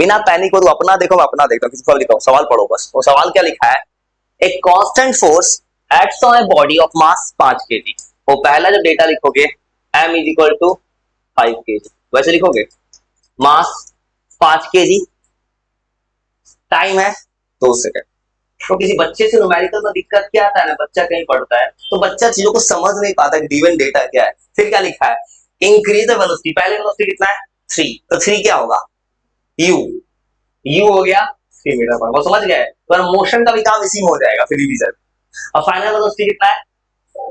बिना पैनिक हो तो अपना देखो, मैं अपना देखता हूँ, किसी को लिखा सवाल पढ़ो बस। वो सवाल क्या लिखा है, एक constant force acts on a body of mass 5 kg। वो पहला जो डेटा लिखोगे m is equal to 5 kg, वैसे लिखोगे मास 5 kg, टाइम है 2 सेकंड। तो किसी बच्चे से न्यूमेरिकल में दिक्कत क्या आता है ना, बच्चा कहीं पढ़ता है तो बच्चा चीजों को समझ नहीं पाता, गिवन डेटा क्या है। फिर क्या लिखा है, इंक्रीज द वेलोसिटी, पहले वेलोसिटी कितना है 3, तो 3 क्या होगा u, u हो गया 3 मीटर पर, वो समझ गए। तो मोशन का भी काम इसी में हो जाएगा फिर डिवीजन। और फाइनल वेलोसिटी कितना है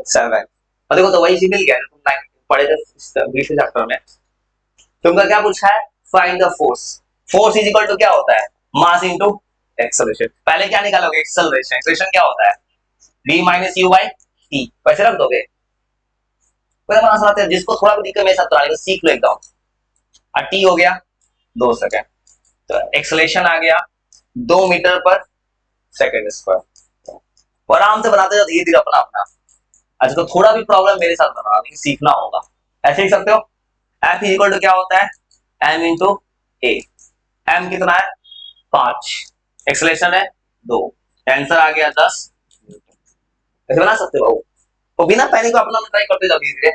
7। और देखो तो वही चीज मिल गया तुम पढ़े थे दूसरे चैप्टर में। तुमका क्या पूछा है, find the force. Force is equal to क्या होता है, मास इनटू एक्सेलरेशन। पहले क्या निकालोगे, एक्सेलरेशन। एक्सेलरेशन क्या होता है, d minus u by T, वैसे रख दोगे। जिसको थोड़ा भी दिक्कत मेरे साथ तो सीख लो एकदम। और टी हो गया 2 सेकंड, तो एक्सेलरेशन आ गया 2 मीटर पर सेकंड स्क्वायर। और आराम से बनाते जाओ धीरे धीरे अपना अपना। अच्छा तो थोड़ा भी प्रॉब्लम मेरे साथ बना, लेकिन सीखना होगा। ऐसे लिख सकते हो, F इक्वल टू क्या होता है m इंटू ए। m कितना है 5, एक्सेलरेशन है 2, आंसर आ गया 10। ऐसे बना सकते हो तो बिना पैनिक को अपना ट्राई करते जाओ धीरे धीरे।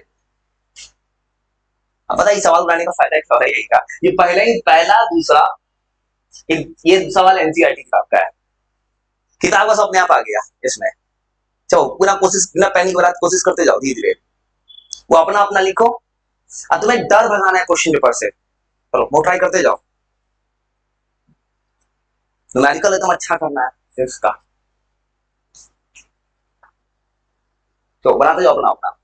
अब पता है सवाल बनाने का फायदा क्या है, यही का ये पहला दूसरा ये सवाल एनसीईआरटी किताब का है, किताब का सब अपने आप आ गया इसमें। चलो पूरा कोशिश, बिना पैनिक वाला कोशिश करते जाओ धीरे धीरे, वो अपना अपना लिखो। और तुम्हें डर भगाना है क्वेश्चन पेपर से, चलो वो ट्राई करते जाओ। न्यूमेरिकल एकदम अच्छा करना है इसका, तो बनाते जाओ अपना अपना।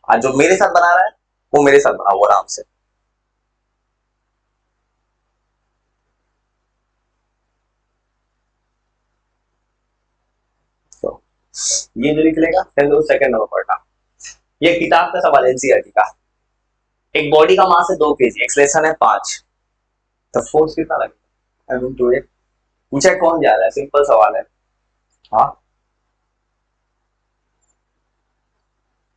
आज जो मेरे साथ बना रहा है वो मेरे साथ बनाओ आराम से। तो ये जो लिख लेगा फिर सेकंड नंबर पढ़ना। ये किताब का सवाल एनसीईआरटी का। एक बॉडी का मास है 2 kg, एक्सेलरेशन है 5, तो फोर्स कितना लगेगा। पूछा कौन जा रहा है, सिंपल सवाल है। हाँ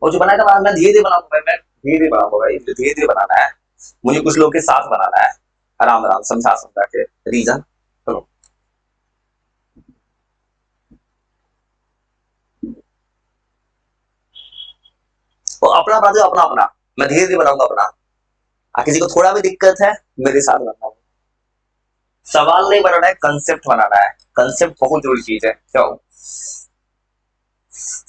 और जो बनाया था मैं धीरे धीरे बनाऊंगा, मैं धीरे धीरे बनाऊंगा भाई, धीरे धीरे बनाना है मुझे, कुछ लोग के साथ बनाना है, आराम आराम समझा समझा के रीजन। चलो तो अपना बना दो, अपना अपना, मैं धीरे धीरे बनाऊंगा अपना। किसी को थोड़ा भी दिक्कत है मेरे साथ बनाना। सवाल नहीं बनाना है, कंसेप्ट बनाना है। कंसेप्ट बहुत जरूरी चीज है। चलो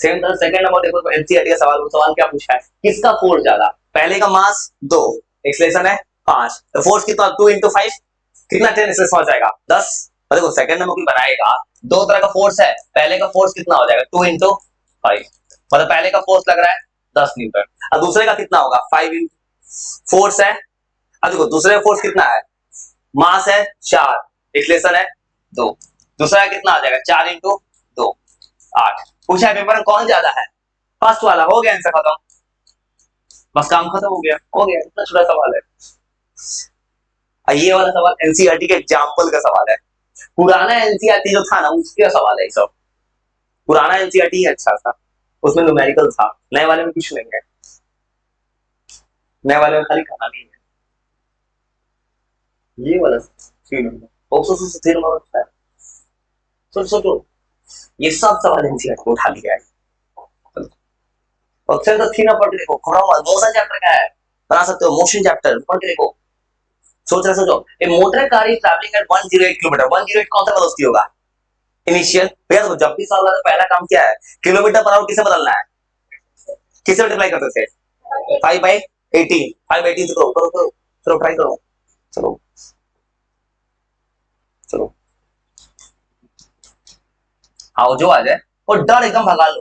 सेकंड नंबर देखो तो एनसीईआरटी का सवाल क्या पूछा है, किसका फोर्स ज्यादा। पहले का मास 2, एक्सेलरेशन है 5, तो फोर्स कितना 2 इंटू 5 कितना 10 इसमें हो जाएगा 10। और देखो सेकंड नंबर भी बनाएगा, दो तरह का फोर्स है, पहले का फोर्स कितना हो जाएगा 2 इंटू 5, मतलब पहले का फोर्स लग रहा है 10 न्यूटन, और दूसरे का कितना होगा 5 फोर्स है। अब देखो दूसरे का फोर्स कितना है, मास है 4, एक्सेलरेशन है 2, दूसरा कितना आ जाएगा 4 इंटू 2 8। पूछा है पेपर में कौन ज्यादा है, फर्स्ट वाला। हो गया आंसर खत्म, बस काम खत्म हो गया, हो गया, इतना छोटा सवाल है। ये वाला सवाल एनसीईआरटी के एग्जाम्पल का सवाल है, पुराना एनसीईआरटी जो था ना उसका सवाल है सब। पुराना एनसीईआरटी अच्छा था, उसमें न्यूमेरिकल था, नए वाले में कुछ नहीं है, नए वाले में खाली कहानी है। ये वाला 3 नंबर अच्छा है। सोचो ये सब सवाल एनसीईआरटी को उठा लिया है। ऑप्शन तो 3 नंबर देखो, मोशन चैप्टर का है, बना सकते हो मोशन चैप्टर पढ़ के देखो। सोचो a motor car is travelling at 108 kilometre, 108 कौन सा वेलोसिटी होगा इनिशियल। भैया तो जब भी सवाल आता है पहला काम क्या है, किलोमीटर पर आवर किसे बदलना है, किसे मल्टीप्लाई करते थे 5 बाई 18, 5 बाई 18 से करो करो करो, चलो ट्राई करो, चलो चलो आओ जो आ जाए, और डर एकदम भगा लो।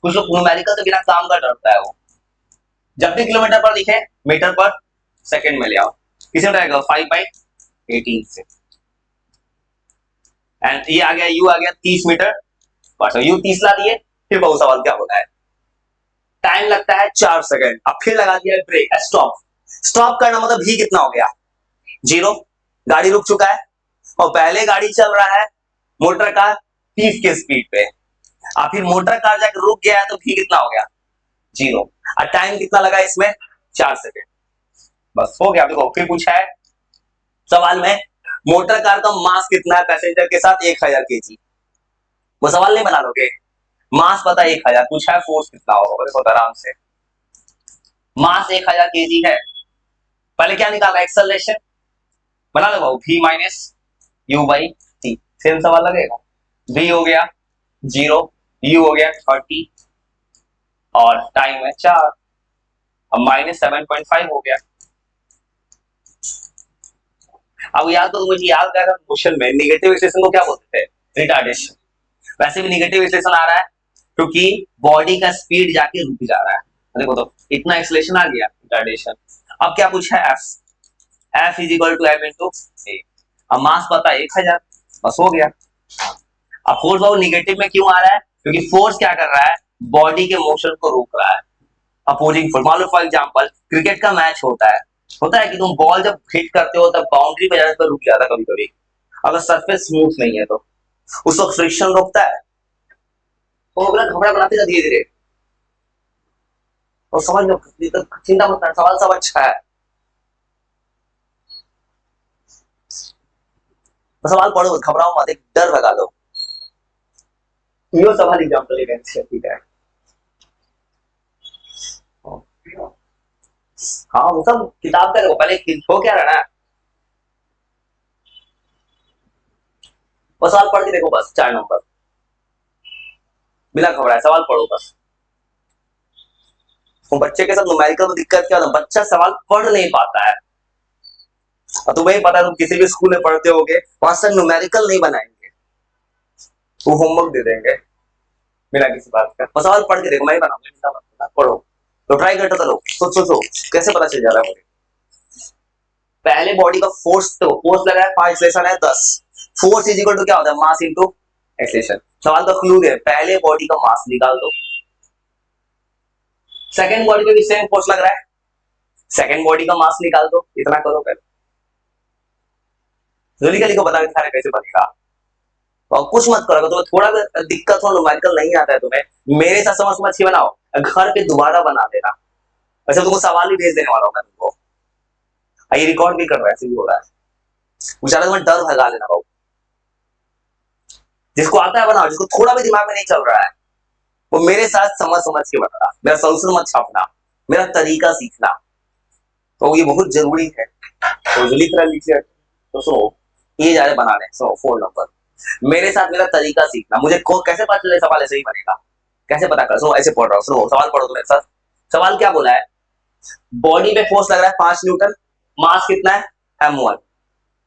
कुछ लोग न्यूमेरिकल से बिना काम का डरता है, वो जब भी किलोमीटर पर लिखे मीटर पर सेकंड में ले आओ, किसे उठाएगा 5 बाई 18 से। एंड ये आ गया यू आ गया 30 मीटर पर, यू 30 ला दिए। फिर बहुत सवाल क्या होता है, टाइम लगता है 4 सेकंड, अब फिर लगा दिया ब्रेक स्टॉप। स्टॉप करना मतलब भी कितना हो गया 0, गाड़ी रुक चुका है, और पहले गाड़ी चल रहा है मोटर कार 30 के स्पीड पे, और फिर मोटर कार जाकर रुक गया तो भी कितना हो गया 0, और टाइम कितना लगा इसमें 4 सेकंड। बस हो गया। देखो फिर पूछा है सवाल में मोटर कार का मास कितना है पैसेंजर के साथ 1000 केजी, वो सवाल नहीं बना लोगे। मास पता 1000, पूछा है फोर्स कितना होगा, देखो आराम से। मास 1000 केजी है, पहले क्या निकाला एक्सेलरेशन, बना लो भाऊ v minus u by T, same सवाल लगेगा। v हो गया 0, u हो गया 30 और टाइम है 4, अब माइनस 7.5 हो गया। अब याद तो मुझे याद कर क्वेश्चन में नेगेटिव एक्सेलेरेशन को क्या बोलते थे, रिटार्डेशन। वैसे भी नेगेटिव एक्सेलेरेशन आ रहा है क्योंकि बॉडी का स्पीड जाके रुक जा रहा है, देखो तो इतना एक्सेलेरेशन आ गया, रिटार्डेशन। अब क्या पूछा है f is equal to m into A, अब मास पता है 1000, बस हो गया। अब फोर्स बहुत निगेटिव में क्यों आ रहा है, क्योंकि फोर्स क्या कर रहा है, बॉडी के मोशन को रोक रहा है, अपोजिंग फोर्स। मान लो फॉर एग्जांपल क्रिकेट का मैच होता है कि तुम बॉल जब हिट करते हो तब बाउंड्री पे जाने पर रुक जाता है कभी कभी, अगर सरफेस स्मूथ नहीं है तो उस वक्त फ्रिक्शन रोकता है, तो वो घबरा बनाते धीरे धीरे। और समझ लो, चिंता मत करना, सवाल सब अच्छा है, सवाल पढ़ो, घबराओ मत, एक डर भगा दो। यो सवाल एग्जाम्पल ठीक है। हाँ वो सब किताब का, पहले हो क्या रहा है, वो सवाल पढ़ के देखो बस, 4 नंबर, बिना घबराए सवाल पढ़ो बस। तो बच्चे के साथ न्यूमेरिकल में दिक्कत क्या होता है, बच्चा सवाल पढ़ नहीं पाता है। और तुम्हें पता है, तुम किसी भी स्कूल में पढ़ते होगे, वहां से न्यूमेरिकल नहीं बनाएंगे, वो होमवर्क दे देंगे बिना किसी बात का। और सवाल पढ़ के देखो, मैं बनाऊंगा, पढ़ो तो ट्राई करते चलो, सोचो कैसे पता चल जा रहा है मुझे। पहले बॉडी का फोर्स, तो फोर्स लगा है 5, एक्सेलरेशन है 10, फोर्स इज इक्वल टू क्या होता है, मास इनटू एक्सेलरेशन। सवाल का क्लू है, पहले बॉडी का मास निकाल दो, सेकंड बॉडी पे भी सेम फोर्स लग रहा है, सेकंड बॉडी का मास निकाल दो, इतना करो पहले। जल्दी का लिखो, बता दिखा कैसे बनेगा। और कुछ मत करो, तुम्हें थोड़ा भी दिक्कत हो, न्यूमेरिकल नहीं आता है तुम्हें, मेरे साथ समझ अच्छी बनाओ, घर पे दोबारा बना देना। वैसे तुमको सवाल ही भेज देने वाला हूं मैं तुमको, ये रिकॉर्ड भी कर रहा है, ऐसे भी हो रहा है, बेचारा तुम्हें डर भगा लेना भाव। जिसको आता है बनाओ, जिसको थोड़ा भी दिमाग में नहीं चल रहा है वो मेरे साथ समझ के बना, मेरा सोल्यूशन मत छापना, मेरा तरीका सीखना, तो ये बहुत जरूरी है। तो जो लिख रहा लीजिए, तो सुनो ये जा रहे बनाने, सुनो 4 नंबर, मेरे साथ मेरा तरीका सीखना, मुझे कैसे पता चले सवाल ऐसे ही बनेगा, कैसे पता कर, सुनो ऐसे पढ़ रहा हूँ, सुनो सवाल पढ़ो तो मेरे साथ। सवाल क्या बोला है, बॉडी पे फोर्स लग रहा है 5 न्यूटन, मास कितना है m1,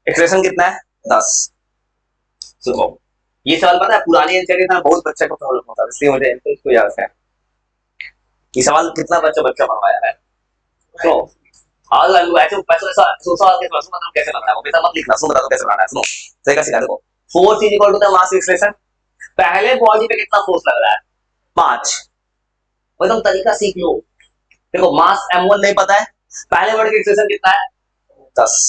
एक्सेलरेशन कितना है 10। सुनो ये सवाल पता है पुरानी एनसीईआरटी में बहुत बच्चे को प्रॉब्लम होता है, इसलिए मुझे इसको याद है ये सवाल कितना बच्चा बनवाया है। तो आज ऐसे सवाल कैसे बनाना है, वो मत लिखना, सुन बता दो कैसे बनाना है, सुनो सही का सिखा देखो। Force is equal to the mass acceleration, पहले बॉडी पे कितना फोर्स लग रहा है 5, एकदम तरीका सीख लो। देखो मास m1 नहीं पता है, पहले बॉडी का एक्सेलरेशन कितना है 10,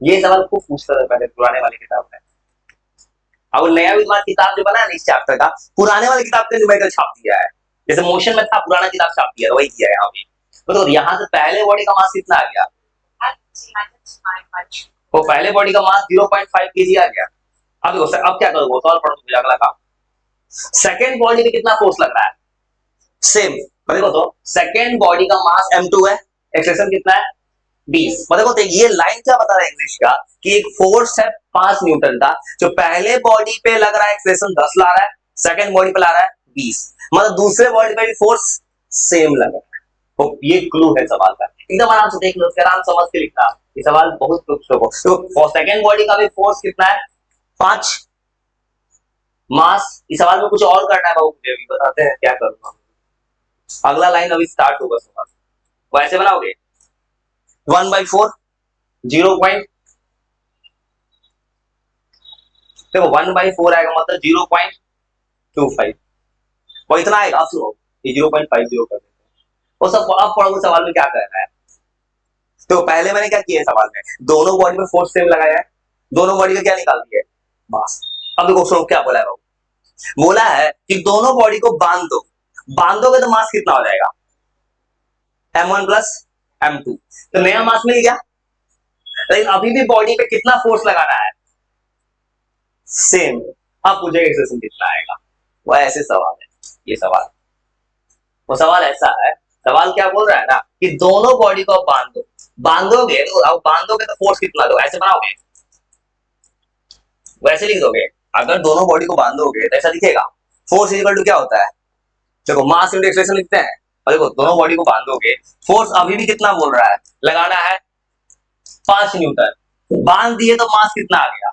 ये सवाल खूब पूछता था पहले पुराने वाली किताब में। अब नया भी किताब जो बना है इस चैप्टर का, पुराने वाली किताब का न्यूमेरिकल छाप दिया है, जैसे मोशन में था पुराना किताब छाप दिया है, वही किया है यहाँ भी। तो यहाँ से पहले बॉडी का मास कितना आ गया, वो पहले बॉडी का मास 0.5 केजी आ गया। अब क्या करोगे, सवाल पढ़ो मुझे अगला काम। सेकंड बॉडी पे कितना फोर्स लग रहा है, सेम देखो तो, सेकंड बॉडी का मास m2 है, एक्सेलरेशन कितना है 20। देखो तो ये लाइन क्या बता रहा है इंग्लिश का, कि एक फोर्स है 5 न्यूटन का, जो पहले बॉडी पे लग रहा है एक्सेलरेशन 10 ला रहा है, सेकंड बॉडी पे ला रहा है 20, मतलब दूसरे बॉडी पे भी फोर्स सेम लग रहा है। तो ये क्लू है सवाल का, एकदम आराम से देख लो, आराम समझ के लिखना, ये सवाल बहुत तो सेकंड बॉडी का भी फोर्स कितना है 5, मास, इस सवाल में कुछ और करना है बाबू, मुझे भी बताते हैं क्या करूंगा। अगला लाइन अभी स्टार्ट होगा सवाल, वैसे बनाओगे 1/4 0 पॉइंट, देखो 1/4 आएगा मतलब 0.25, और इतना आएगा। आप सुनो ये 0.50 कर देते हैं, वो सब अब पढ़ो सवाल में क्या करना है। तो पहले मैंने क्या किया है, सवाल में दोनों बॉडी में फोर्स सेम लगाया है, दोनों बॉडी का क्या निकाल दिया है मास। अब देखो सुनो क्या बोला है, बोला है कि दोनों बॉडी को बांधोगे तो मास कितना हो जाएगा m1 प्लस m2, तो नया मास मिल गया। लेकिन अभी भी बॉडी पे कितना फोर्स लगाना है, सेम। अब पूछेगा एक्सेलेरेशन कितना आएगा, वो ऐसे सवाल है ये सवाल। वो सवाल ऐसा है, सवाल क्या बोल रहा है ना कि दोनों बॉडी को बांध दो, बांधोगे तो अब बांधोगे तो फोर्स कितना दो, ऐसे बनाओगे, वैसे लिख दोगे। अगर दोनों बॉडी को बांधोगे तो ऐसा लिखेगा, फोर्स इक्वल टू क्या होता है, देखो मास इंटू एक्सेलरेशन लिखते हैं, और देखो दोनों बॉडी को बांधोगे, फोर्स अभी भी कितना बोल रहा है, लगाना है 5 न्यूटन, बांध दिए तो मास कितना आ गया,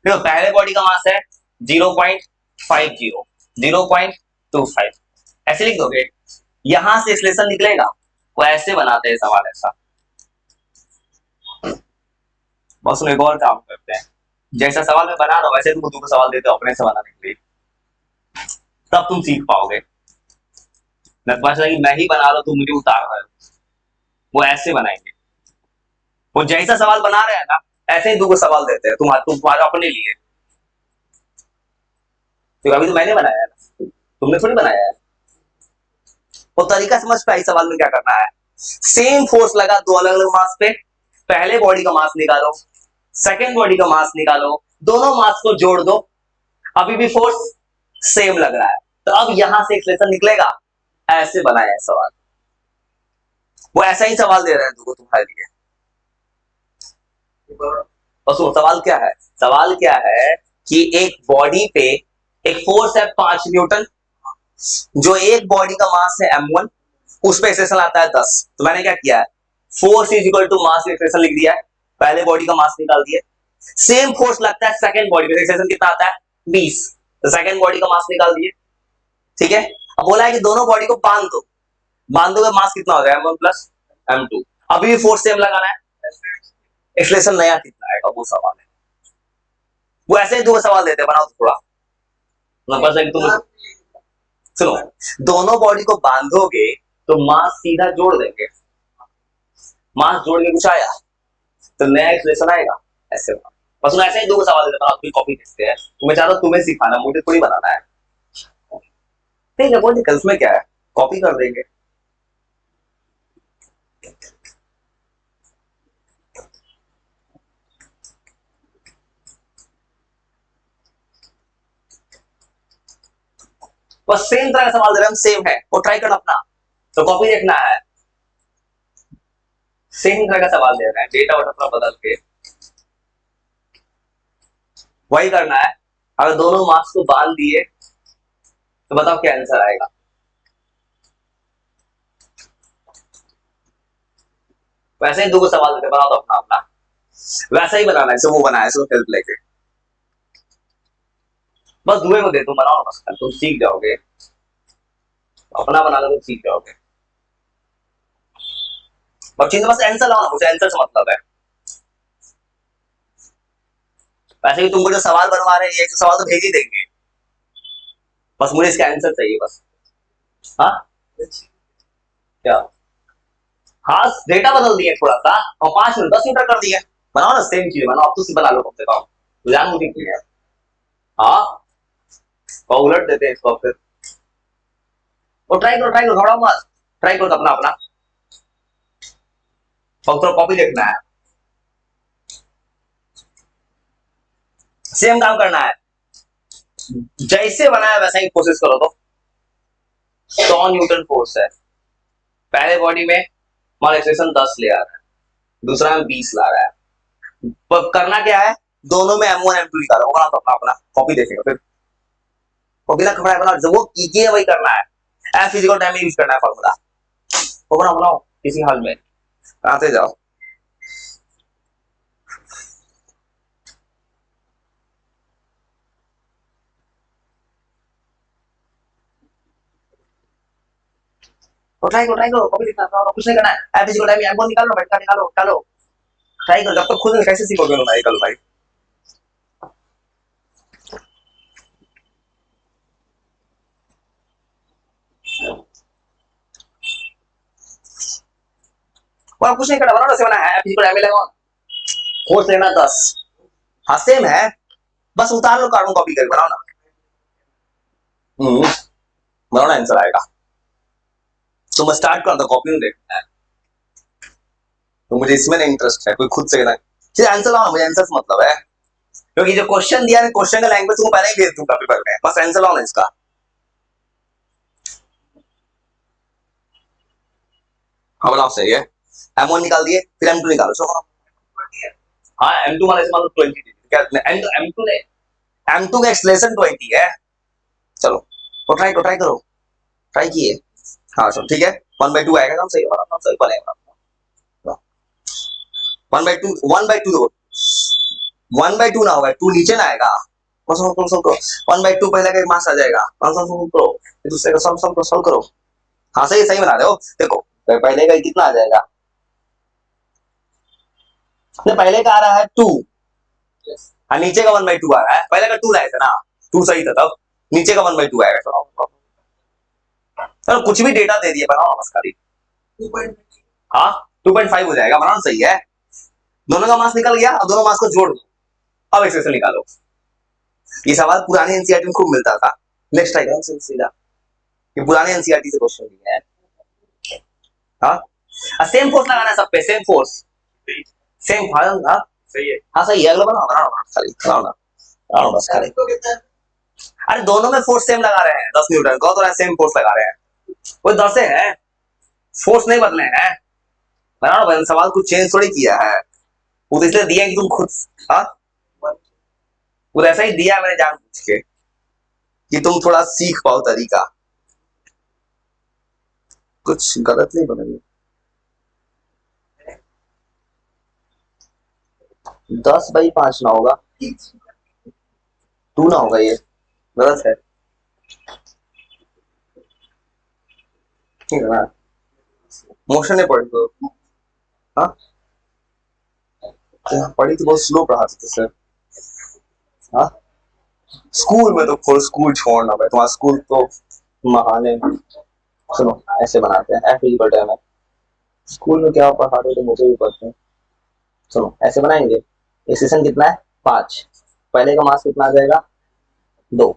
देखो पहले बॉडी का मास है 0.50, 0.25, ऐसे लिख दोगे। यहां से एक्सेलरेशन निकलेगा, वो ऐसे बनाते हैं सवाल ऐसा। बस एक और काम करते हैं, जैसा सवाल मैं बना रहा हूं वैसे तुम खुद को सवाल देते हो अपने से बनाने के लिए, तब तुम सीख पाओगे। मैं ही बना रहा हूं, तुम मुझे उतार रहे हो, वो ऐसे बनाएंगे। वो जैसा सवाल बना रहे हैं ना, ऐसे ही दो सवाल देते हैं तुम्हारे अपने लिए, तो अभी तो मैंने बनाया है ना, तुमने थोड़ी बनाया है। वो तरीका समझ पाए सवाल में क्या करना है, सेम फोर्स लगा दो अलग अलग मास पे, पहले बॉडी का मास निकालो, सेकेंड बॉडी का मास निकालो, दोनों मास को जोड़ दो, अभी भी फोर्स सेम लग रहा है, तो अब यहां से एक्सेलरेशन निकलेगा, ऐसे बनाया है सवाल। वो ऐसा ही सवाल दे रहे हैं तुमको तुम्हारे लिए। और सुनो सवाल क्या है, सवाल क्या है कि एक बॉडी पे एक फोर्स है 5 न्यूटन, जो एक बॉडी का मास है m1, उस पे एक्सेलरेशन आता है 10, तो मैंने क्या किया है, force is equal to mass acceleration लिख दिया है, पहले बॉडी का मास निकाल दिया। सेम फोर्स लगता है सेकंड बॉडी पे, एक्सेलरेशन कितना आता है 20, तो सेकंड बॉडी का मास निकाल दिए, ठीक है। अब बोला है कि दोनों बॉडी को बांध दो, बांधोगे मास कितना हो जाएगा m1 प्लस m2, अभी भी फोर्स सेम लगाना है, एक्सेलरेशन नया कितना आएगा वो सवाल है। वो ऐसे ही दो सवाल देते हैं, बनाओ थोड़ा तुम सुनो, दोनों बॉडी को बांधोगे तो मास सीधा जोड़ देंगे, मास जोड़ के कुछ आया तो नया एक्सप्रेशन आएगा, ऐसे बस ऐसे ही दो सवाल देते हैं, कॉपी देखते हैं, मैं चाहता हूं तुम्हें सिखाना, मुझे थोड़ी बनाना है, ठीक है। बोल कल में क्या है, कॉपी कर देंगे। बस सेम तरह का सवाल दे रहे हैं, सेम है, वो ट्राई करना अपना, तो कॉपी देखना है, सेम तरह का सवाल दे रहे हैं, डेटा वोटा थोड़ा बदल के वही करना है। अगर दोनों मार्क्स को बांध दिए तो बताओ क्या आंसर आएगा। वैसे ही दो सवाल देते, बनाओ तो अपना अपना, वैसा ही बनाना है, वो बनाया है हेल्प लेके, बस दुए को दे तुम बनाओ, बस तुम सीख जाओगे, अपना बना लो तो सीख जाओगे। बच्ची बस आंसर लाओ ना, मुझे आंसर से मतलब है। वैसे भी तुमको जो सवाल बनवा रहे हैं, ये सवाल तो भेज ही देंगे, बस मुझे इसका आंसर चाहिए बस। हाँ क्या, हाँ डेटा बदल दिए थोड़ा सा, और 5 मिनट 10 मिनट कर दिए, बनाओ ना सेम चीज बनाओ, अब तो बना लो कम से कम, जान मुझे की है। हाँ उलट देते हैं इसको फिर, और ट्राई करो थोड़ा मत, ट्राई करो अपना अपना, और कॉपी देखना है, सेम काम करना है, जैसे बनाया वैसा ही कोशिश करो। तो 100 न्यूटन फोर्स है, पहले बॉडी में मान एक्सेलरेशन 10 ले आ रहा है, दूसरा में 20 ला रहा है, पर करना क्या है, दोनों में m1 m2 निकालो, वो बना तो अपना अपना, कॉपी देखेगा फिर, कॉपी ना खबरा बना, जो वो कीजिए वही करना है, एफ फिजिकल टाइम में यूज करना है फॉर्मूला, वो बनाओ बनाओ किसी हाल में, आते जाओ। तो ट्राई करो कॉपी लिखना है, कुछ नहीं करना है, एफ फिजिकल टाइम m1 निकालो, बैठा निकालो निकालो, ट्राई करो, जब तक खुद कैसे सीखोगे भाई कल भाई। और कुछ नहीं करना, बनाओ ना, बना है फिजिकल टाइम में लगाओ, फोर्स लेना 10, हाँ सेम है, बस उतार लो कार्बन कॉपी करके बनाओ ना, बनाओ ना, आंसर आएगा। तो मैं स्टार्ट कर दो, कॉपी में देखना है, तो मुझे इसमें नहीं इंटरेस्ट है, कोई खुद से ना सिर्फ आंसर लाओ, मुझे आंसर से मतलब है, क्योंकि जो क्वेश्चन दिया है क्वेश्चन का लैंग्वेज तुमको पहले ही भेज दूंगा पेपर में, बस आंसर लाओ ना इसका। हाँ बोला सही है, M1 निकाल दिए, फिर M2 निकालो। सो हाँ M2 माने से मान लो 20 क्या M2 ने M2 का एक्सलेशन 20 है। चलो तो ट्राई करो, ट्राई किए। हाँ चलो ठीक है, 1/2 आएगा, काम सही है, काम सही बनेगा। 1/2 1/2 दो, 1/2 ना होगा, 2 नीचे ना आएगा। सॉल्व करो 1/2 पहले का मास आ जाएगा, सॉल्व करो, फिर दूसरे का सॉल्व करो। हाँ सही सही बना रहे हो। देखो पहले का कितना आ जाएगा, पहले का आ रहा है 2, हाँ नीचे का 1/2 आ रहा है, पहले का 2 लाए थे ना, 2 सही था, तब नीचे का 1/2 आएगा। चलो कुछ भी डेटा दे दिए, बनाओ बस खाली। हाँ 2.5 हो जाएगा, बनाओ सही है। दोनों का मास निकल गया, अब दोनों मास को जोड़ दो, अब एक्सप्रेशन निकालो। ये सवाल पुराने एनसीईआरटी में खूब मिलता था। नेक्स्ट आएगा सीधा, ये पुराने एनसीईआरटी से क्वेश्चन दिया है। हाँ सेम फोर्स लगाना है सब पे, सेम फोर्स, सेम फार्म। हाँ सही है, हाँ सही है, अगला बनाओ बनाओ खाली, बनाओ बस खाली। अरे दोनों में फोर्स सेम लगा रहे हैं, 10 न्यूटन का, तो सेम फोर्स लगा रहे हैं, वो 10 है, फोर्स नहीं बदले हैं। बनाओ बहन, सवाल कुछ चेंज थोड़ी किया है, वो इसलिए दिया कि तुम खुद, हाँ वो ऐसा ही दिया मैंने जान पूछ के, कि तुम थोड़ा सीख पाओ तरीका, कुछ गलत नहीं बनेगी। 10/5 ना होगा, 2 ना होगा, ये गलत है, ठीक है ना, मोशन है पढ़ी तो, हाँ पढ़ी तो बहुत स्लो पढ़ाते थे सर। हाँ स्कूल में तो फुल स्कूल छोड़ना भाई, तुम्हारा स्कूल तो महान है। सुनो ऐसे बनाते हैं, F equal to mf, school में क्या पढ़ाते थे मुझे भी पता है। सुनो ऐसे बनाएंगे, एक्सेशन कितना है 5, पहले का मास कितना आ जाएगा 2,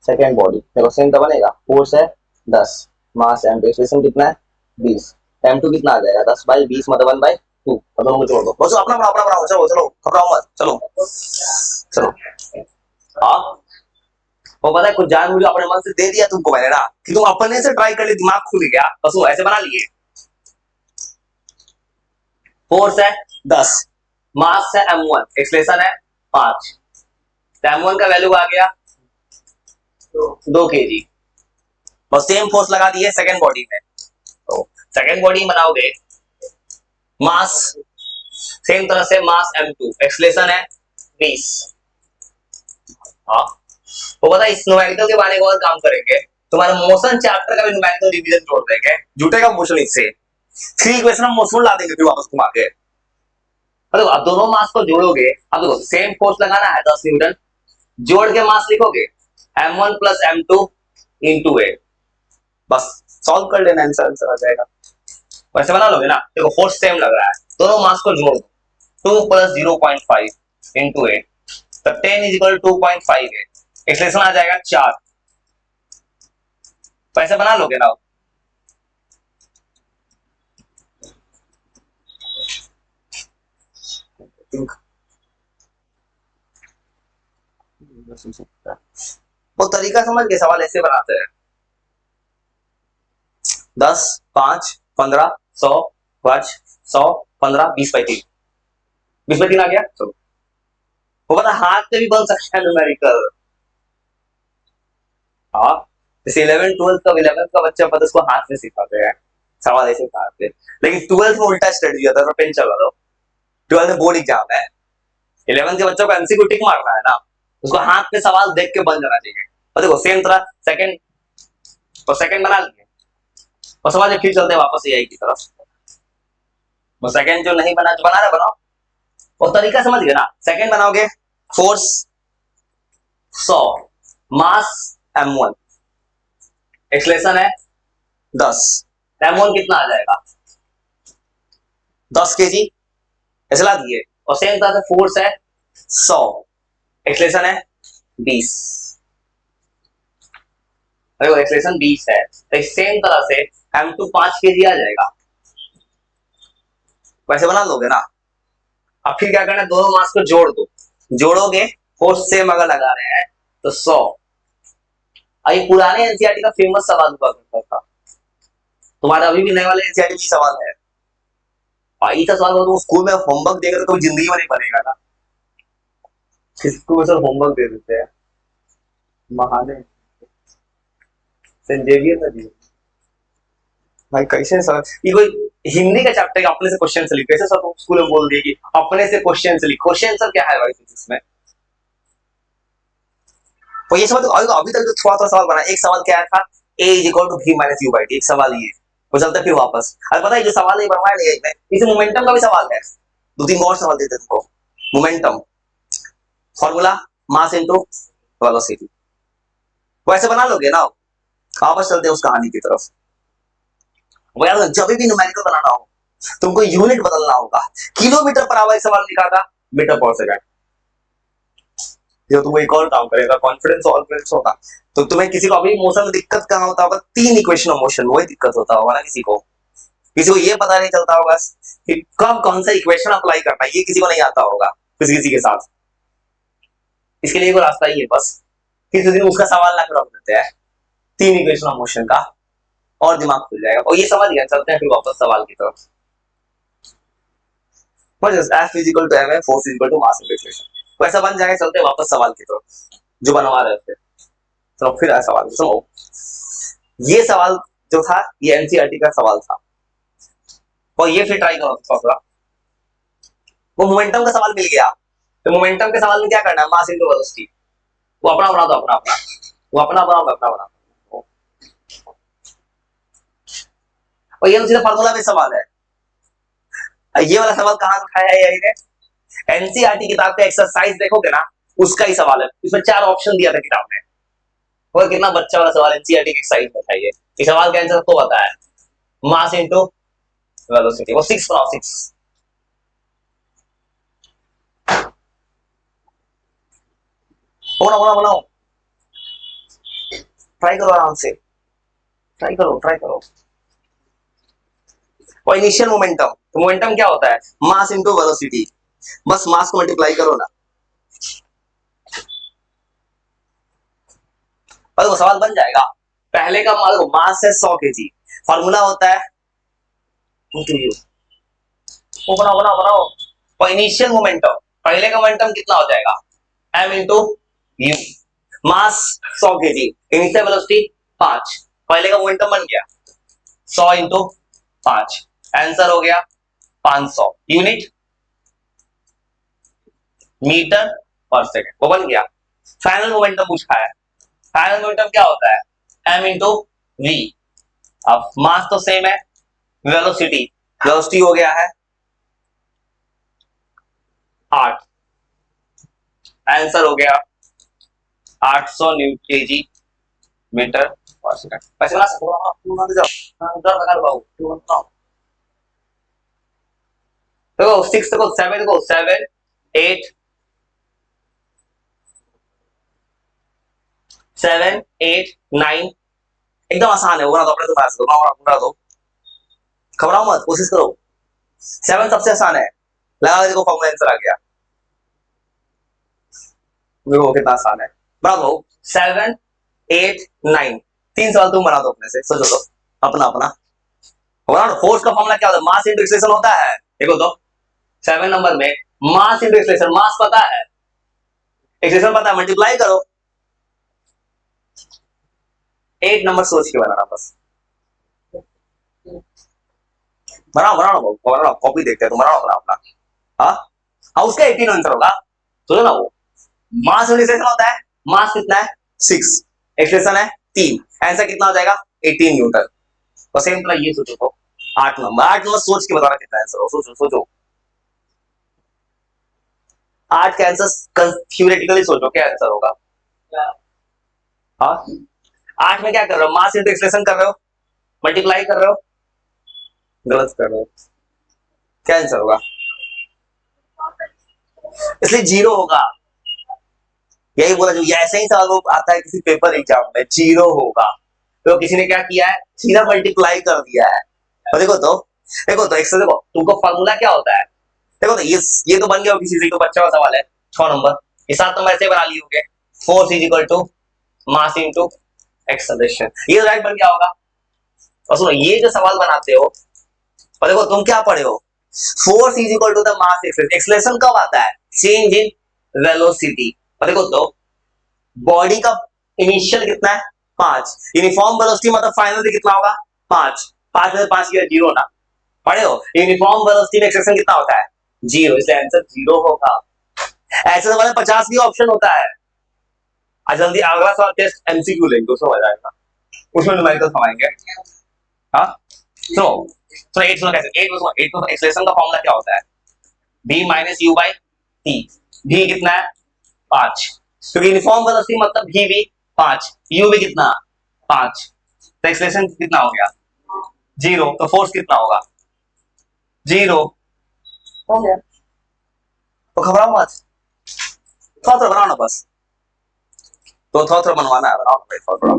सेकेंड बॉडी देखो सेम तो बनेगा, फोर्स है 10, मास M2, एक्सेशन कितना है 20, M2 कितना आ जाएगा 10/20 मतलब 1/2, तो दोनों को जोड़ दो, बस अपना अपना बनाओ, चलो चलो घबराओ मत, चलो चलो। हाँ वो पता है, कुछ जानबूझ अपने मन से दे दिया तुमको मैंने ना, कि तुम अपने से ट्राई कर लिए, दिमाग खुल गया, बस वो ऐसे बना लिए। फोर्स है 10, मास है M1, एक्सलेशन है 5, M1 का वैल्यू आ गया 2 kg, बस सेम फोर्स लगा दिए सेकेंड बॉडी में, तो सेकेंड बॉडी बनाओगे, मास सेम तरह से, मास M2, एक्सलेशन है 20। हाँ वो पता है, इस न्यूमेरिकल के बारे में और काम करेंगे, तुम्हारे मोशन चैप्टर का भी न्यूमेरिकल डिवीजन जोड़ देंगे, जुटेगा मोशन इससे, 3 इक्वेशन हम मोशन ला देंगे फिर वापस घुमा के। देखो अब दोनों मास को जोड़ोगे, अब देखो सेम फोर्स लगाना है 10 न्यूटन, जोड़ के मास लिखोगे M1 + M2 × A, बस सॉल्व कर लेना, आंसर आ जाएगा। वैसे बना लोगे ना, देखो फोर्स सेम लग रहा है, दोनों मास को जोड़ दो, 2 + 0.5 × A, तो 10 = 2.5 है, एक्सलेशन आ जाएगा 4, वैसे बना लोगे ना। वो तरीका समझ के सवाल ऐसे बनाते हैं, 10, 5, 15, 100, 5, 100, 15, 20/3, 20/3 आ गया। चलो वो पता हाथ से भी बन सकता है न्यूमेरिकल। हाँ जैसे 11 12 का 11 का बच्चा पता उसको हाथ से सिखाते हैं, सवाल ऐसे सिखाते हैं, लेकिन 12 में उल्टा स्ट्रेटजी होता है, पेन चला दो, 12 में बोर्ड एग्जाम है, 11 के बच्चों को एमसीक्यू टिक मारना है ना, उसको हाथ पे सवाल देख के बन जाना चाहिए। और देखो सेम तरह सेकंड, तो सेकंड बना लिए, और समझ फिर चलते हैं वापस एआई की तरफ। वो सेकंड जो नहीं बना, जो बना रहा बनाओ, और तरीका समझ गए ना, सेकंड बनाओगे, फोर्स 100, मास M1, एक्सलेशन है 10, M1 कितना आ जाएगा 10 kg, ऐसे ला दिए, और सेम तरह से फोर्स है 100, एक्सलेशन है 20, अरे एक्सलेशन 20 है, तो सेम तरह से M2 5 kg आ जाएगा, वैसे बना लोगे ना। अब फिर क्या करना है, दोनों मास को जोड़ दो, जोड़ोगे फोर्स सेम अगर लगा रहे हैं तो 100। ये पुराने एनसीईआरटी का फेमस सवाल हुआ करता था, तुम्हारा अभी भी नए वाले एनसीईआरटी में सवाल है। भाई का सवाल हो तो स्कूल में होमवर्क देगा तो जिंदगी में नहीं बनेगा ना, किसको सर होमवर्क दे देते हैं, महाने सेंट जेवियर में भी। भाई कैसे सर, ये कोई हिंदी का चैप्टर अपने से क्वेश्चन से लिख, कैसे सर तुम स्कूल में बोल दिए कि अपने से क्वेश्चन से लिख, क्वेश्चन सर क्या है भाई फिजिक्स में। तो ये समझ, अभी तक जो थोड़ा थोड़ा सवाल बना, एक सवाल क्या था, a is equal to v minus u by t, एक सवाल ये तो चलते फिर वापस। अरे पता है जो सवाल नहीं बनवाया नहीं है इसे मोमेंटम का भी सवाल है, दो तीन और सवाल देते तुमको। Momentum formula mass into velocity, वैसे बना लोगे ना। वापस चलते हैं उस कहानी की तरफ। वो यार जब भी न्यूमेरिकल बनाना हो तुमको यूनिट बदलना होगा, किलोमीटर पर आवर सवाल लिखा था, मीटर पर सेकंड। तुम एक और काम करेगा, कॉन्फिडेंस और कॉन्फिडेंस होगा तो तुम्हें किसी को अभी मोशन में दिक्कत कहाँ होता होगा, तीन इक्वेशन ऑफ मोशन वही दिक्कत होता होगा ना किसी को ये पता नहीं चलता होगा कि कब कौन सा इक्वेशन अप्लाई करना है, ये किसी को नहीं आता होगा किसी के साथ। इसके लिए कोई रास्ता ही है बस, किसी दिन उसका सवाल ला कर रख देते हैं, तीन इक्वेशन ऑफ मोशन का, और दिमाग खुल जाएगा। और ये समझ गया, चलते हैं फिर वापस सवाल की तरफ। F is equal to ma, force is equal to mass into acceleration, तो ऐसा बन जाएगा। चलते हैं वापस सवाल की तरफ जो बनवा रहे थे। तो फिर आया सवाल, सुनो ये सवाल जो था ये एनसीईआरटी का सवाल था, और ये फिर ट्राई करो थोड़ा। वो मोमेंटम का सवाल मिल गया, तो मोमेंटम के सवाल में क्या करना है, मास इनटू वेलोसिटी। वो अपना बना दो, अपना अपना, वो अपना बनाओ, अपना बना। और ये सीधा फार्मूला में सवाल है। ये वाला सवाल कहां उठाया है यही ने, एनसीईआरटी किताब का एक्सरसाइज देखोगे ना उसका ही सवाल है, इसमें 4 ऑप्शन दिया था किताब में। और कितना बच्चा वाला सवाल एनसीईआरटी की एक्सरसाइज में था ये सवाल का आंसर तो पता है, मास इनटू वेलोसिटी। वो 6 बनाओ, 6 बनाओ बनाओ, ट्राई करो आराम से, ट्राई करो। और इनिशियल मोमेंटम, तो मोमेंटम क्या होता है, मास इनटू वेलोसिटी, बस मास को मल्टीप्लाई करो ना, और वो सवाल बन जाएगा। पहले का मास है 100 केजी, फार्मूला होता है वो बनाओ। और इनिशियल मोमेंटम, पहले का मोमेंटम कितना हो जाएगा, m into you, mass 100 KG, initial velocity 5, पहले का मोमेंटम बन गया 100 इंटू 5, आंसर हो गया 500, यूनिट मीटर पर सेकंड, वो बन गया। फाइनल मोमेंटम पूछा है, फाइनल मोमेंटम क्या होता है, m इंटू वी। अब मास तो सेम है, वेलोसिटी हो गया है 8, आंसर हो गया 800 केजी मीटर पर सेकंड। वैसे ना देखो 6 देखो 7 देखो 7 8 7 8 9, एकदम आसान है, बना दो अपने, तो पास दो, बना दो, घबराओ मत, कोशिश करो। 7 सबसे आसान है, लगा देखो फॉर्मूला आंसर आ गया, देखो कितना आसान है, बना दो 7 8 9, 3 सवाल तुम बना दो अपने से, सोचो तो अपना अपना बना दो। फोर्स का फॉर्मूला क्या होता है, मास इंटू एक्सेलरेशन होता है, देखो तो 7 नंबर में मास इंटू एक्सेलरेशन, मास पता है, एक्सेलरेशन पता है, मल्टीप्लाई करो। 8 नंबर सोच के बनाना बस, बनाओ कॉपी देखते हैं, तुम बनाओ अपना। हाँ उसका 18 आंसर होगा, सोचो ना। वो मास एक्सेलरेशन होता है, मास कितना है 6, एक्सेलरेशन है 3, आंसर कितना हो जाएगा 18 न्यूटन। और सेम तरह ये सोचो तो 8 नंबर सोच के बताना कितना आंसर हो, सोचो 8 का आंसर थ्योरेटिकली सोचो क्या आंसर होगा। हाँ 8 में क्या कर रहे हो, मास इंटू एक्सेलरेशन कर रहे हो, मल्टीप्लाई कर रहे हो, गलत कर रहे हो, क्या आंसर होगा, इसलिए 0 होगा। यही बोला, जो ऐसे ही सवाल आता है किसी पेपर एग्जाम में 0 होगा, तो किसी ने क्या किया है, सीधा मल्टीप्लाई कर दिया है। और देखो तो एक्सेल, देखो तुमको फार्मूला क्या होता है, देखो तो ये तो बन गया किसी से, तो बच्चा का सवाल है 6 नंबर। ये 7 नंबर ऐसे बना लिए होंगे, force is equal to mass into acceleration, ये राइट बन गया होगा। और सुनो ये जो सवाल बनाते हो, और देखो तुम क्या पढ़े हो, force is equal to the mass acceleration. Acceleration कब आता है? Change in velocity. और देखो तो बॉडी का इनिशियल कितना है 5, यूनिफॉर्म वेलोसिटी मतलब फाइनल कितना होगा 5, 5 में 5 की 0 ना, पढ़े हो? यूनिफॉर्म वेलोसिटी में एक्सेलरेशन कितना होता है 0, इसलिए आंसर 0 होगा। ऐसे सवाल में 50 भी ऑप्शन होता है। आज जल्दी अगला सवाल टेस्ट एमसीक्यू लेंगे, उसमें मजा आएगा, उसमें न्यूमेरिकल समाएंगे। हाँ सुनो सुनो, 8 सुनो कैसे, 8 में एक्सेलरेशन का फॉर्मूला क्या होता है? b minus u by T. v कितना है 5, क्योंकि यूनिफॉर्म वेलोसिटी मतलब v भी 5, u भी कितना 5, तो एक्सेलरेशन कितना हो गया 0, तो फोर्स कितना होगा 0 हो गया। तो घबराओ मत, थोड़ा थोड़ा बनाओ ना बस, तो थोड़ा थोड़ा बनवाना है, बनाओ भाई, थोड़ा थोड़ा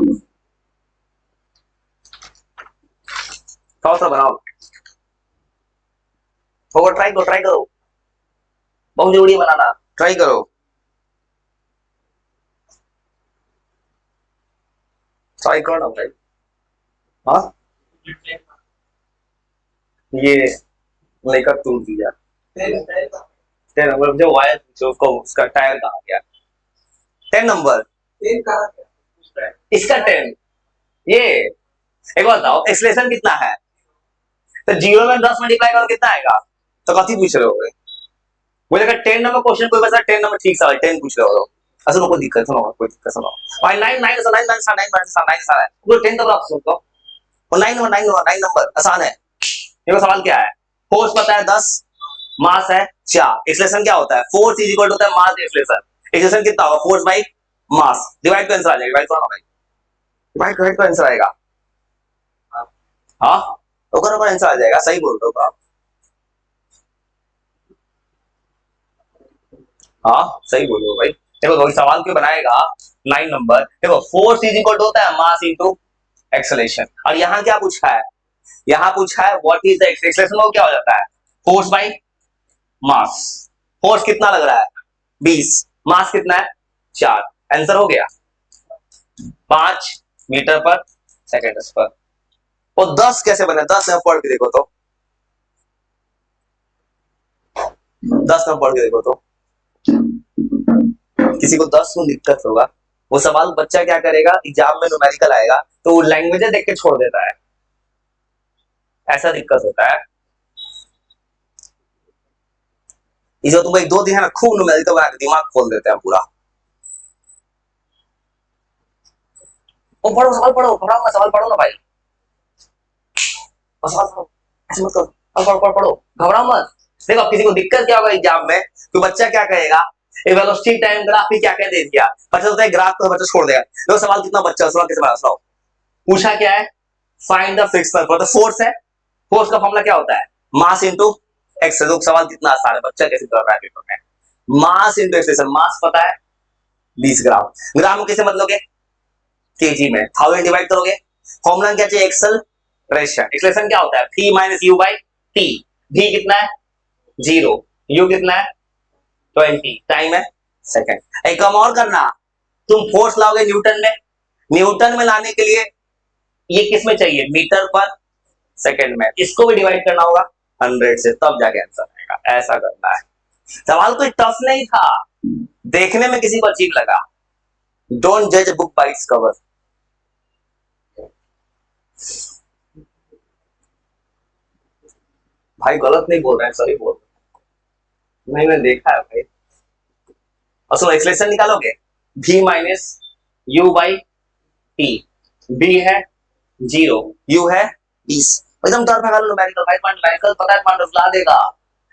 थोड़ा थोड़ा बनाओ, होगा, ट्राई करो, बहुत जरूरी बनाना, ट्राई करो, ट्राई करो ना भाई। हाँ ये लेकर टूट दिया, 10 नंबर जो वायर जो उसको उसका टायर कहा गया, 10 नंबर इसका 10, ये एक बात बताओ एक्सेलरेशन कितना है, तो 0 में 10 मल्टीप्लाई करो कितना आएगा, तो कथी पूछ रहे हो? मुझे अगर 10 नंबर क्वेश्चन कोई बता 10 नंबर ठीक सवाल 10 पूछ रहे हो, सुनो कोई दिक्कत, सुनो कोई दिक्कत, सुनो भाई 9 9 9 9 9 9 है, वो 10 तक आप सोचो, और 9 नंबर आसान है। देखो सवाल क्या है, फोर्स पता है 10, मास है 4, एक्सेलरेशन क्या होता है, फोर्स इज इक्वल टू होता है मास एक्सेलरेशन, एक्सेलरेशन कितना होगा फोर्स बाई मास, डिवाइड का आंसर आ जाएगा, डिवाइड करो भाई, डिवाइड का आंसर आएगा, हाँ तो करो का आंसर आ जाएगा, सही बोल रहे हो आप, हाँ सही बोल रहे हो भाई। देखो तो सवाल क्यों बनाएगा 9 नंबर, देखो फोर्स इज इक्वल टू होता है मास इनटू एक्सेलरेशन, और यहाँ क्या पूछा है, यहाँ पूछा है व्हाट इज द एक्सेलरेशन, वो क्या हो जाता है फोर्स बाई मास, फोर्स कितना लग रहा है 20, मास कितना है 4, आंसर हो गया 5 मीटर पर सेकेंड पर। और 10 कैसे बने, 10 में पढ़ के देखो तो, 10 में पढ़ के देखो तो, किसी को 10 में दिक्कत होगा, वो सवाल बच्चा क्या करेगा, एग्जाम में न्यूमेरिकल आएगा तो वो लैंग्वेज देख के छोड़ देता है, ऐसा दिक्कत होता है। जो तुम एक 2 दिन है ना खूब न्यूमेरिकल बना के दिमाग खोल देते हैं पूरा। वो पढ़ो सवाल पढ़ो, घबराओ ना, सवाल पढ़ो ना भाई, सवाल पढ़ो, ऐसे मत करो, पढ़ो घबराओ मत। देखो किसी को दिक्कत क्या होगा एग्जाम में, तो बच्चा क्या कहेगा, वेलोसिटी टाइम ग्राफ भी क्या कह दे दिया, बच्चा होता है ग्राफ तो बच्चा छोड़ देगा, देखो सवाल कितना बच्चा सवाल कैसे बना, सुनाओ पूछा क्या है, find the frictional force, force है, फोर्स का फॉर्मूला क्या होता है मास इनटू एक्सेलरेशन, सवाल कितना आसान है, बच्चा कैसे कर रहा है पेपर में, मास इनटू एक्सेलरेशन, मास पता है 20 ग्राम, ग्राम को कैसे बदलोगे केजी में, 1000 डिवाइड करोगे, फॉर्मूला क्या चाहिए एक्सेलरेशन, एक्सेलरेशन क्या होता है v minus u by T, v कितना है 0, u कितना है 20, टाइम है सेकंड। एक काम और करना, तुम फोर्स लाओगे न्यूटन में, न्यूटन में लाने के लिए ये किस में चाहिए मीटर पर सेकंड में, इसको भी डिवाइड करना होगा 100 से, तब जाके आंसर आएगा, ऐसा करना है। सवाल कोई टफ नहीं था, देखने में किसी को अजीब लगा, डोंट जज बुक बाय इट्स कवर। भाई गलत नहीं बोल रहे हैं, सही बोल रहे हैं, मैंने देखा है भाई। और सुनो एक्सेलरेशन निकालोगे v minus u by T, b है 0, u है 20, एकदम डर भगा लो न्यूमेरिकल भाई, न्यूमेरिकल पता है तुम्हारा डरा देगा,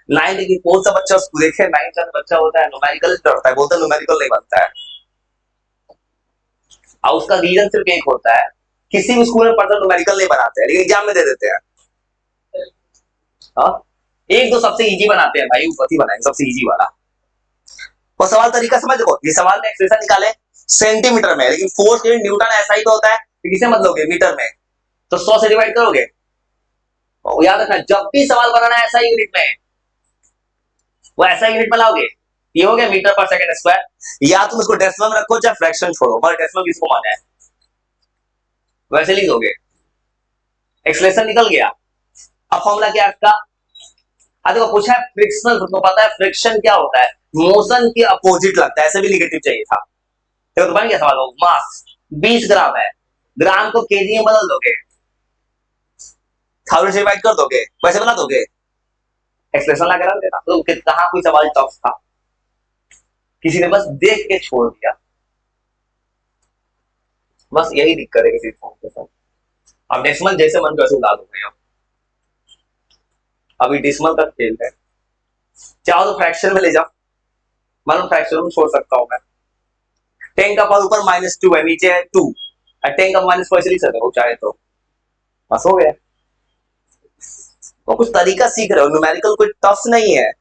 9 की कौन सा बच्चा उसको देखे 9 का बच्चा होता है न्यूमेरिकल डरता है, बोलता है न्यूमेरिकल नहीं बनता है, और उसका रीजन सिर्फ एक होता है, किसी भी स्कूल में पढ़ते न्यूमेरिकल नहीं बनाते हैं लेकिन एग्जाम में दे देते हैं, हाँ एक दो सबसे इजी बनाते हैं भाई, ऊपर ही बनाएंगे सबसे इजी वाला। और सवाल तरीका समझ लो, ये सवाल में एक्सप्रेशन निकाले सेंटीमीटर में, लेकिन फोर्स के न्यूटन ऐसा ही तो होता है, किसे मत लोगे मीटर में, तो 100 से डिवाइड करोगे, याद रखना जब भी सवाल बनाना है ऐसा यूनिट में, वो ऐसा यूनिट में लाओगे, ये हो गया मीटर पर सेकंड स्क्वायर। या तुम इसको डेसिमल में रखो चाहे फ्रैक्शन छोड़ो, मगर डेसिमल किसको माना है, वैसे लिख दोगे। एक्सलेशन निकल गया। अब फॉर्मूला क्या है इसका, देखो पूछा है फ्रिक्शनल, तुमको पता है फ्रिक्शन क्या होता है, मोशन के अपोजिट लगता है, ऐसे भी निगेटिव चाहिए था। तो बन गया सवाल, मास 20 ग्राम है, ग्राम को केजी में बदल दोगे, 1000 से डिवाइड कर दोगे, वैसे बना दोगे, एक्सप्रेशन ला के रख देना। तो कहां कोई सवाल टफ था, किसी ने बस देख के छोड़ दिया, बस यही दिक्कत है किसी फॉर्म के साथ। अब डेसिमल जैसे मन वैसे उड़ा दूंगा, अभी डेसिमल का खेल है। चाहो तो फ्रैक्शन में ले जाओ, मालूम फ्रैक्शन में छोड़ सकता हूं मैं। 10 का पावर ऊपर -2 है, नीचे है 2, और 10 का -4 ऐसे लिख सकते हो चाहे तो, बस हो गया। तो कुछ तरीका सीख रहे हो, न्यूमेरिकल कोई टफ नहीं है।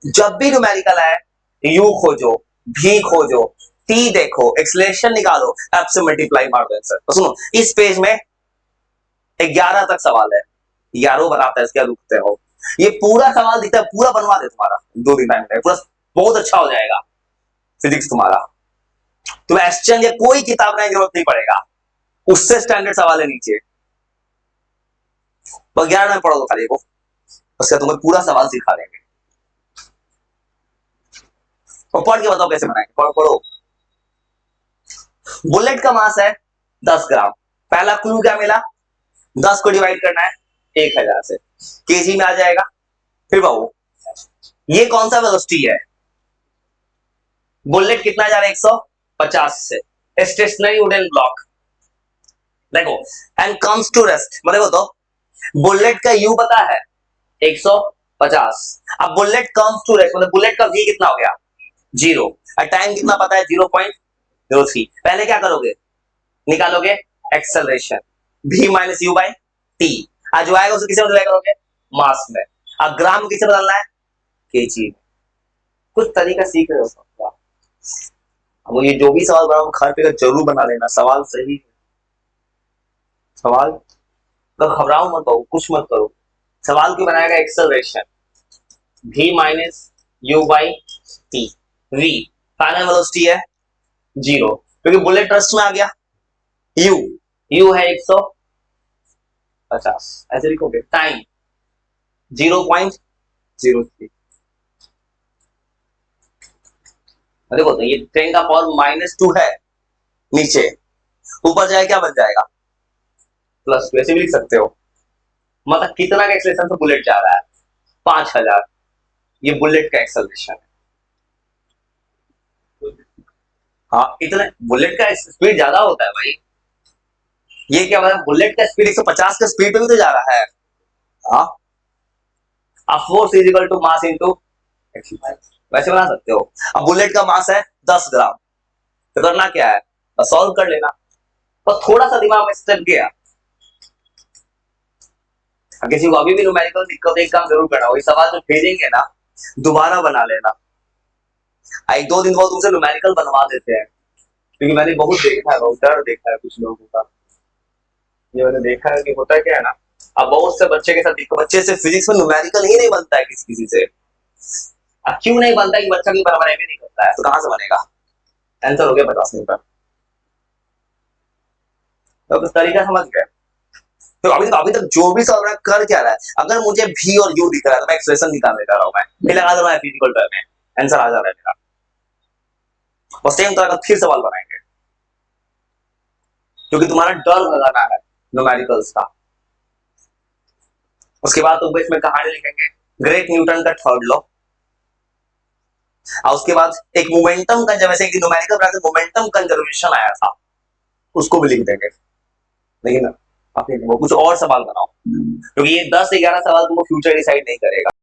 जब भी न्यूमेरिकल है, यू खोजो, भी खोजो, टी देखो, एक्सलेशन निकालो, एफ से मल्टीप्लाई मार दो आंसर। तो सुनो, इस पेज में 11 तक सवाल है, 11 बनाता है, इसके रुकते हो। ये पूरा सवाल दिखता है, पूरा बनवा दे तुम्हारा 2 दिन टाइम है, पूरा बहुत अच्छा हो जाएगा फिजिक्स तुम्हारा। तुम्हें एक्सचेंज या कोई किताब की जरूरत नहीं पड़ेगा, उससे स्टैंडर्ड सवाल है नीचे। बस 11 में पढ़ो तो खाली को, उसका तुम्हें पूरा सवाल सिखा देंगे। तो पढ़ के बताओ कैसे बनाएंगे, पढ़ो। बुलेट का मास है 10 ग्राम। पहला क्लू क्या मिला, 10 को डिवाइड करना है 1000 से, केजी में आ जाएगा। फिर बाबू ये कौन सा वेलोसिटी है, बुलेट कितना जा रहा है 150 से, स्टेशनरी वुडन ब्लॉक। देखो एंड कम्स टू रेस्ट, मतलब तो बुलेट का यू पता है 150। अब बुलेट कम्स टू रेस्ट मतलब बुलेट का वी कितना हो गया 0, और टाइम कितना पता है 0.03। पहले क्या करोगे, निकालोगे acceleration v minus u by T, आज जो आएगा उसे किसे बदला करोगे, मास में। अब ग्राम किसे बदलना है, केजी। कुछ तरीका सीख रहे हो सबका। अब ये जो भी सवाल बनाओ घर पे जरूर बना लेना, सवाल सही है। सवाल तो घबराओ मत हो, कुछ मत करो, सवाल क्यों बनाएगा, acceleration v minus u by T, v final velocity है 0, क्योंकि बुलेट ट्रस्ट में आ गया, u है 150, ऐसे लिखोगे, टाइम 0.03। देखो तो ये 10 का पावर -2 है, नीचे ऊपर जाए क्या बन जाएगा +2, ऐसे भी लिख सकते हो। मतलब कितना का एक्सेलरेशन से बुलेट जा रहा है 5000, ये बुलेट का एक्सेलरेशन है। हाँ इतना बुलेट का स्पीड ज्यादा होता है भाई, ये क्या मतलब बुलेट का स्पीड 150 का स्पीड पे भी तो जा रहा है। हाँ अब force is equal to mass into acceleration, वैसे बना सकते हो। अब बुलेट का मास है 10 ग्राम, तो करना क्या है, सॉल्व कर लेना। तो थोड़ा सा दिमाग में स्टेप गया, किसी को अभी भी न्यूमेरिकल दिक्कत है, एक काम जरूर करना, वही सवाल जो भेजेंगे ना दोबारा बना लेना। 1-2 दिन बाद तुमसे न्यूमेरिकल बनवा देते हैं, क्योंकि मैंने बहुत देखा है, बहुत डर देखा है कुछ लोगों का। ये मैंने देखा है कि होता क्या है ना, अब बहुत से बच्चे के साथ बच्चे से फिजिक्स में न्यूमेरिकल ही नहीं बनता है किसी से। अब क्यों नहीं बनता है कि बच्चा की बराबर भी नहीं करता है, तो कहां से बनेगा, आंसर हो गया 50 मिनट का। तो तरीका समझ गए। तो अभी तक जो भी सवाल कर क्या रहा है, अगर मुझे भी और यू दिख रहा है तो मैं एक्सप्रेशन निकाल लेता रहा हूं, मैं लगा दे रहा हूं फिजिकल टर्म में, आंसर आ जा रहा है मेरा। और सेम तरह का फिर सवाल बनाएंगे, क्योंकि तुम्हारा डर लगाना है न्यूमेरिकल्स का। उसके बाद तुम इसमें कहानी लिखेंगे ग्रेट न्यूटन का थर्ड लॉ, और उसके बाद एक मोमेंटम का, जब ऐसे न्यूमेरिकल मोमेंटम कंजर्वेशन आया था उसको भी लिख देंगे। लेकिन वो कुछ और सवाल बनाओ, क्योंकि ये 10-11 सवाल तुमको फ्यूचर डिसाइड नहीं करेगा।